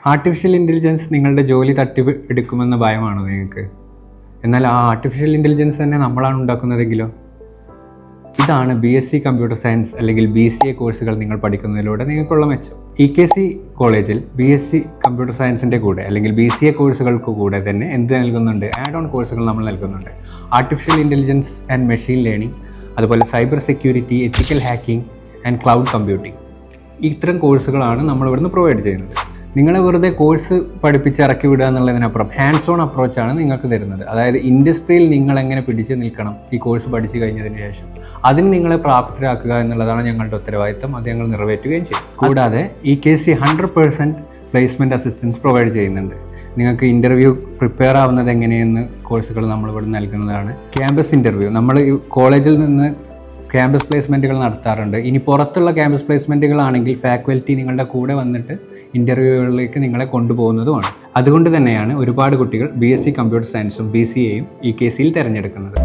Artificial intelligence നിങ്ങളുടെ ജോലി എടുക്കുമെന്ന ഭയമാണോ നിങ്ങൾക്ക്? എന്നാൽ ആ ആർട്ടിഫിഷ്യൽ ഇൻ്റലിജൻസ് തന്നെ നമ്മളാണ് ഉണ്ടാക്കുന്നതെങ്കിലോ? ഇതാണ് BSc കമ്പ്യൂട്ടർ സയൻസ് അല്ലെങ്കിൽ BCA കോഴ്സുകൾ നിങ്ങൾ പഠിക്കുന്നതിലൂടെ നിങ്ങൾക്കുള്ള മെച്ചം. EKC കോളേജിൽ BSc കമ്പ്യൂട്ടർ സയൻസിൻ്റെ കൂടെ അല്ലെങ്കിൽ BCA കോഴ്സുകൾക്ക് കൂടെ തന്നെ എന്ത് നൽകുന്നുണ്ട്? ആഡ് ഓൺ കോഴ്സുകൾ നമ്മൾ നൽകുന്നുണ്ട്. Artificial intelligence and machine learning, അതുപോലെ cyber security, ethical hacking and cloud computing. ഇത്തരം കോഴ്സുകളാണ് നമ്മൾ ഇവിടുന്ന് പ്രൊവൈഡ് ചെയ്യുന്നത്. നിങ്ങളെ വെറുതെ കോഴ്സ് പഠിപ്പിച്ച് ഇറക്കി വിടുക എന്നുള്ളതിനപ്പുറം ഹാൻഡ്സ് ഓൺ അപ്രോച്ചാണ് നിങ്ങൾക്ക് തരുന്നത്. അതായത് ഇൻഡസ്ട്രിയിൽ നിങ്ങൾ എങ്ങനെ പിടിച്ച് നിൽക്കണം ഈ കോഴ്സ് പഠിച്ചു കഴിഞ്ഞതിന് ശേഷം, അതിന് നിങ്ങളെ പ്രാപ്തരാക്കുക എന്നുള്ളതാണ് ഞങ്ങളുടെ ഉത്തരവാദിത്തം. അത് ഞങ്ങൾ നിറവേറ്റുകയും ചെയ്യും. കൂടാതെ EKC 100% പ്ലേസ്മെൻറ്റ് അസിസ്റ്റൻസ് പ്രൊവൈഡ് ചെയ്യുന്നുണ്ട്. നിങ്ങൾക്ക് ഇൻ്റർവ്യൂ പ്രിപ്പയർ ആവുന്നത് എങ്ങനെയെന്ന് കോഴ്സുകൾ നമ്മളിവിടെ നൽകുന്നതാണ്. ക്യാമ്പസ് ഇൻ്റർവ്യൂ നമ്മൾ കോളേജിൽ നിന്ന് ക്യാമ്പസ് പ്ലേസ്മെൻറ്റുകൾ നടത്താറുണ്ട്. ഇനി പുറത്തുള്ള ക്യാമ്പസ് പ്ലേസ്മെൻറ്റുകളാണെങ്കിൽ ഫാക്കൽറ്റി നിങ്ങളുടെ കൂടെ വന്നിട്ട് ഇൻ്റർവ്യൂകളിലേക്ക് നിങ്ങളെ കൊണ്ടുപോകുന്നതുമാണ്. അതുകൊണ്ട് തന്നെയാണ് ഒരുപാട് കുട്ടികൾ BSc കമ്പ്യൂട്ടർ സയൻസും BCAയും EKCയിൽ തിരഞ്ഞെടുക്കുന്നത്.